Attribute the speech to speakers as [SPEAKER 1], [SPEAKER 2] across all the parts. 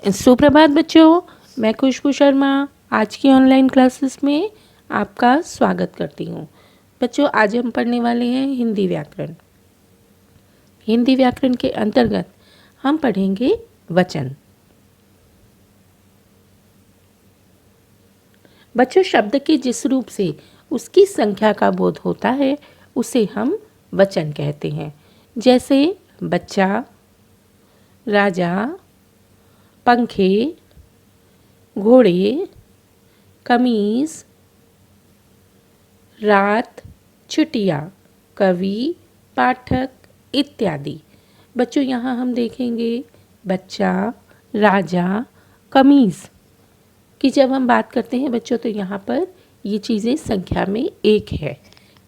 [SPEAKER 1] सुप्रभात बच्चों, मैं खुशबू शर्मा आज की ऑनलाइन क्लासेस में आपका स्वागत करती हूँ। बच्चों, आज हम पढ़ने वाले हैं हिंदी व्याकरण। हिंदी व्याकरण के अंतर्गत हम पढ़ेंगे वचन। बच्चों, शब्द के जिस रूप से उसकी संख्या का बोध होता है उसे हम वचन कहते हैं। जैसे बच्चा, राजा, पंखे, घोड़े, कमीज, रात, छुट्टियाँ, कवि, पाठक इत्यादि। बच्चों, यहाँ हम देखेंगे बच्चा, राजा, कमीज की जब हम बात करते हैं बच्चों तो यहाँ पर ये चीज़ें संख्या में एक है,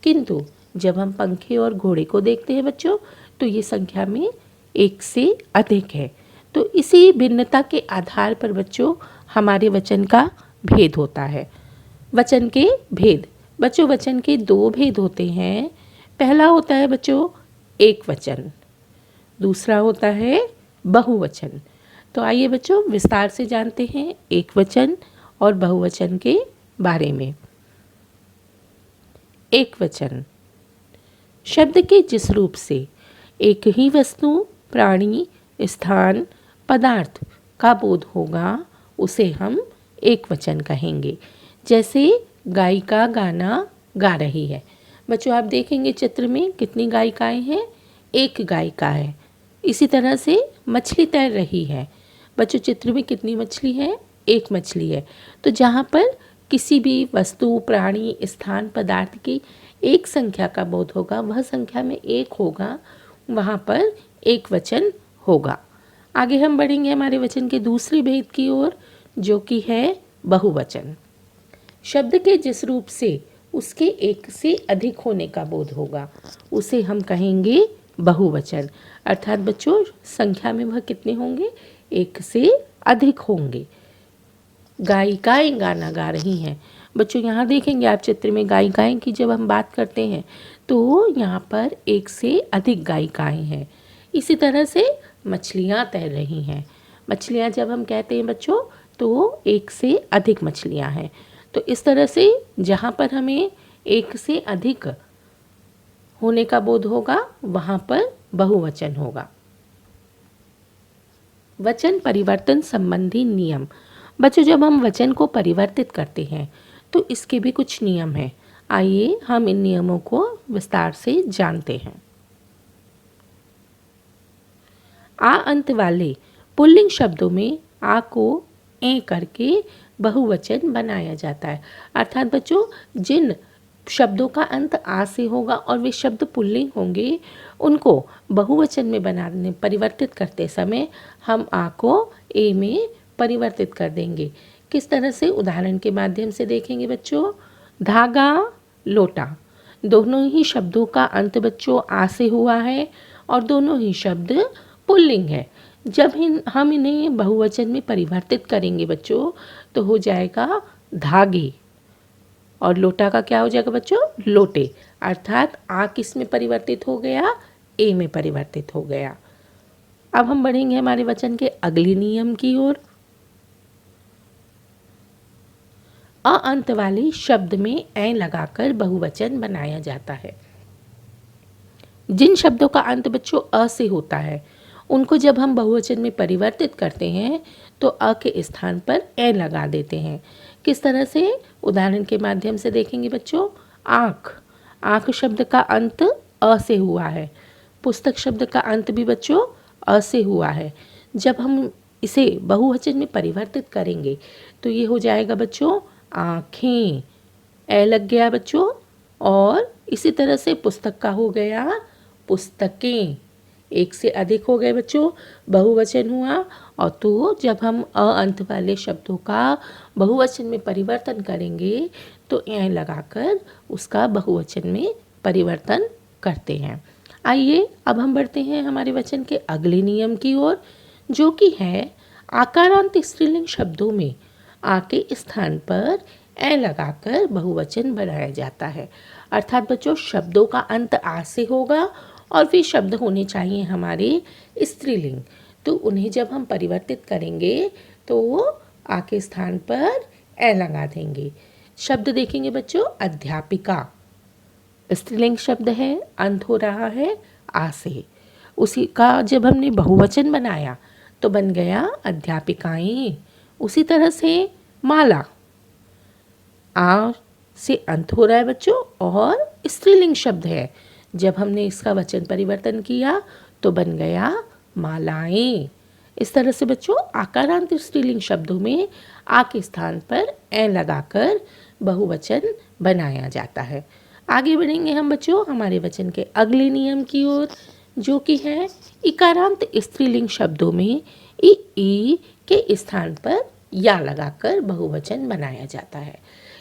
[SPEAKER 1] किंतु जब हम पंखे और घोड़े को देखते हैं बच्चों तो ये संख्या में एक से अधिक है। तो इसी भिन्नता के आधार पर बच्चों हमारे वचन का भेद होता है। वचन के भेद बच्चों, वचन के दो भेद होते हैं। पहला होता है बच्चों एक वचन, दूसरा होता है बहुवचन। तो आइए बच्चों विस्तार से जानते हैं एक वचन और बहुवचन के बारे में। एक वचन शब्द के जिस रूप से एक ही वस्तु, प्राणी, स्थान, पदार्थ का बोध होगा उसे हम एक वचन कहेंगे। जैसे गायिका गाना गा रही है। बच्चों, आप देखेंगे चित्र में कितनी गायिकाएं हैं, एक गायिका है। इसी तरह से मछली तैर रही है। बच्चों, चित्र में कितनी मछली है, एक मछली है। तो जहाँ पर किसी भी वस्तु, प्राणी, स्थान, पदार्थ की एक संख्या का बोध होगा, वह संख्या में एक होगा, वहाँ पर एक वचन होगा। आगे हम बढ़ेंगे हमारे वचन के दूसरे भेद की ओर, जो कि है बहुवचन। शब्द के जिस रूप से उसके एक से अधिक होने का बोध होगा उसे हम कहेंगे बहुवचन। अर्थात बच्चों संख्या में वह कितने होंगे, एक से अधिक होंगे। गायिकाएं गाना गा रही हैं। बच्चों, यहाँ देखेंगे आप चित्र में गायिकाएं की जब हम बात करते हैं तो यहाँ पर एक से अधिक गायिकाएं हैं। इसी तरह से मछलियाँ तैर रही हैं। मछलियाँ जब हम कहते हैं बच्चों तो एक से अधिक मछलियाँ हैं। तो इस तरह से जहाँ पर हमें एक से अधिक होने का बोध होगा वहाँ पर बहुवचन होगा। वचन परिवर्तन संबंधी नियम। बच्चों, जब हम वचन को परिवर्तित करते हैं तो इसके भी कुछ नियम हैं। आइए हम इन नियमों को विस्तार से जानते हैं। आ अंत वाले पुल्लिंग शब्दों में आ को ए करके बहुवचन बनाया जाता है। अर्थात बच्चों जिन शब्दों का अंत आ से होगा और वे शब्द पुल्लिंग होंगे उनको बहुवचन में बनाने परिवर्तित करते समय हम आ को ए में परिवर्तित कर देंगे। किस तरह से, उदाहरण के माध्यम से देखेंगे बच्चों। धागा, लोटा, दोनों ही शब्दों का अंत बच्चों आ से हुआ है और दोनों ही शब्द पुल्लिंग है। जब हम इन्हें बहुवचन में परिवर्तित करेंगे बच्चों तो हो जाएगा धागे, और लोटा का क्या हो जाएगा बच्चों, लोटे। अर्थात आ किस में परिवर्तित हो गया, ए में परिवर्तित हो गया। अब हम बढ़ेंगे हमारे वचन के अगले नियम की ओर। अ अंत वाले शब्द में ए लगाकर बहुवचन बनाया जाता है। जिन शब्दों का अंत बच्चों अ से होता है उनको जब हम बहुवचन में परिवर्तित करते हैं तो अ के स्थान पर ए लगा देते हैं। किस तरह से, उदाहरण के माध्यम से देखेंगे बच्चों। आँख, आँख शब्द का अंत अ से हुआ है। पुस्तक शब्द का अंत भी बच्चों अ से हुआ है। जब हम इसे बहुवचन में परिवर्तित करेंगे तो ये हो जाएगा बच्चों आँखें, ए लग गया बच्चों। और इसी तरह से पुस्तक का हो गया पुस्तकें, एक से अधिक हो गए बच्चों, बहुवचन हुआ। और तो जब हम अ अंत वाले शब्दों का बहुवचन में परिवर्तन करेंगे तो ए लगाकर उसका बहुवचन में परिवर्तन करते हैं। आइए अब हम बढ़ते हैं हमारे वचन के अगले नियम की ओर, जो कि है आकारांत स्त्रीलिंग शब्दों में आ के स्थान पर ए लगाकर बहुवचन बनाया जाता है। अर्थात बच्चों शब्दों का अंत आ से होगा और वे शब्द होने चाहिए हमारे स्त्रीलिंग। तो उन्हें जब हम परिवर्तित करेंगे तो वो आ के स्थान पर ए लगा देंगे। शब्द देखेंगे बच्चों, अध्यापिका स्त्रीलिंग शब्द है, अंत हो रहा है आ से। उसी का जब हमने बहुवचन बनाया तो बन गया अध्यापिकाएं। उसी तरह से माला, आ से अंत हो रहा है बच्चों और स्त्रीलिंग शब्द है। जब हमने इसका वचन परिवर्तन किया तो बन गया मालाएं। इस तरह से बच्चों आकारांत स्त्रीलिंग शब्दों में आ के स्थान पर ए लगाकर बहुवचन बनाया जाता है। आगे बढ़ेंगे हम बच्चों हमारे वचन के अगले नियम की ओर, जो कि है इकारांत स्त्रीलिंग शब्दों में ई के स्थान पर या लगाकर बहुवचन बनाया जाता है।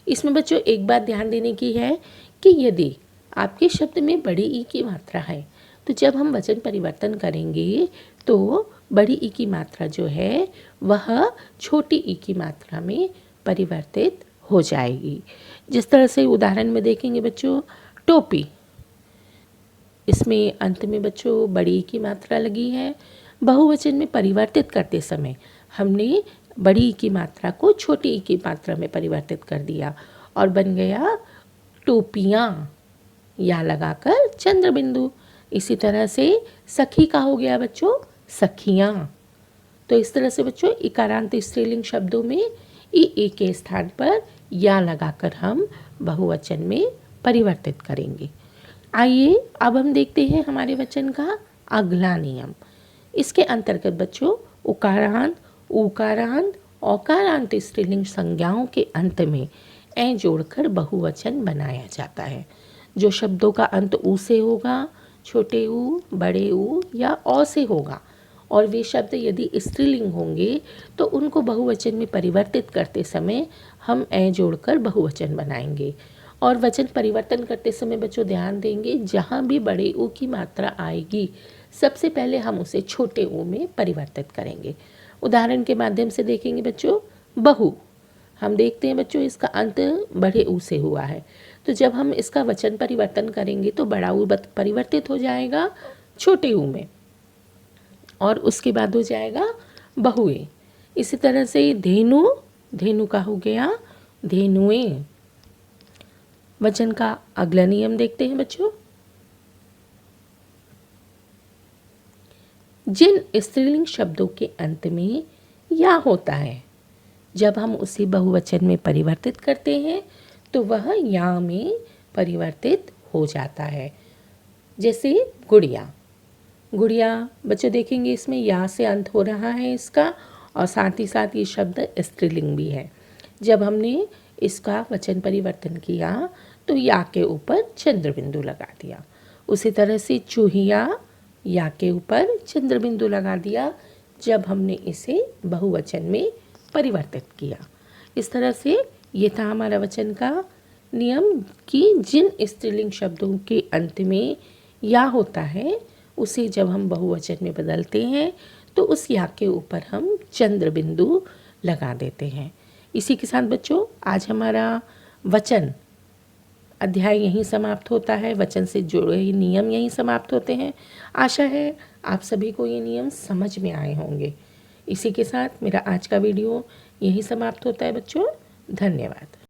[SPEAKER 1] इसमें बच्चों एक बात ध्यान देने की है कि यदि आपके शब्द में बड़ी ई की मात्रा है तो जब हम वचन परिवर्तन करेंगे तो बड़ी ई की मात्रा जो है वह छोटी ई की मात्रा में परिवर्तित हो जाएगी। जिस तरह से उदाहरण में देखेंगे बच्चों, टोपी, इसमें अंत में बच्चों बड़ी ई की मात्रा लगी है। बहुवचन में परिवर्तित करते समय हमने बड़ी ई की मात्रा को छोटी ई की मात्रा में परिवर्तित कर दिया और बन गया टोपियाँ, या लगाकर चंद्र बिंदु। इसी तरह से सखी का हो गया बच्चों सखियाँ। तो इस तरह से बच्चों इकारांत स्त्रीलिंग शब्दों में ई के स्थान पर या लगाकर हम बहुवचन में परिवर्तित करेंगे। आइए अब हम देखते हैं हमारे वचन का अगला नियम। इसके अंतर्गत बच्चों उकारांत, उकारांत, औकारांत स्त्रीलिंग संज्ञाओं के अंत में ए जोड़कर बहुवचन बनाया जाता है। जो शब्दों का अंत ऊ से होगा, छोटे ऊ, बड़े ऊ या औ से होगा और वे शब्द यदि स्त्रीलिंग होंगे तो उनको बहुवचन में परिवर्तित करते समय हम ए जोड़कर बहुवचन बनाएंगे। और वचन परिवर्तन करते समय बच्चों ध्यान देंगे, जहाँ भी बड़े ऊ की मात्रा आएगी सबसे पहले हम उसे छोटे ऊ में परिवर्तित करेंगे। उदाहरण के माध्यम से देखेंगे बच्चों, बहु, हम देखते हैं बच्चों इसका अंत बड़े ऊ से हुआ है, तो जब हम इसका वचन परिवर्तन करेंगे तो बड़ा ऊ परिवर्तित हो जाएगा छोटे ऊ में और उसके बाद हो जाएगा बहुए। इसी तरह से धेनु, धेनु का हो गया धेनुएं। वचन का अगला नियम देखते हैं बच्चों। जिन स्त्रीलिंग शब्दों के अंत में या होता है जब हम उसे बहुवचन में परिवर्तित करते हैं तो वह या में परिवर्तित हो जाता है। जैसे गुड़िया, गुड़िया बच्चों देखेंगे इसमें या से अंत हो रहा है इसका और साथ ही साथ ये शब्द स्त्रीलिंग भी है। जब हमने इसका वचन परिवर्तन किया तो या के ऊपर चंद्र बिंदु लगा दिया। उसी तरह से चूहिया, या के ऊपर चंद्र बिंदु लगा दिया जब हमने इसे बहुवचन में परिवर्तित किया। इस तरह से ये था हमारा वचन का नियम कि जिन स्त्रीलिंग शब्दों के अंत में या होता है उसे जब हम बहुवचन में बदलते हैं तो उस या के ऊपर हम चंद्र बिंदु लगा देते हैं। इसी के साथ बच्चों आज हमारा वचन अध्याय यहीं समाप्त होता है। वचन से जुड़े नियम यहीं समाप्त होते हैं। आशा है आप सभी को ये नियम समझ में आए होंगे। इसी के साथ मेरा आज का वीडियो यहीं समाप्त होता है बच्चों। धन्यवाद।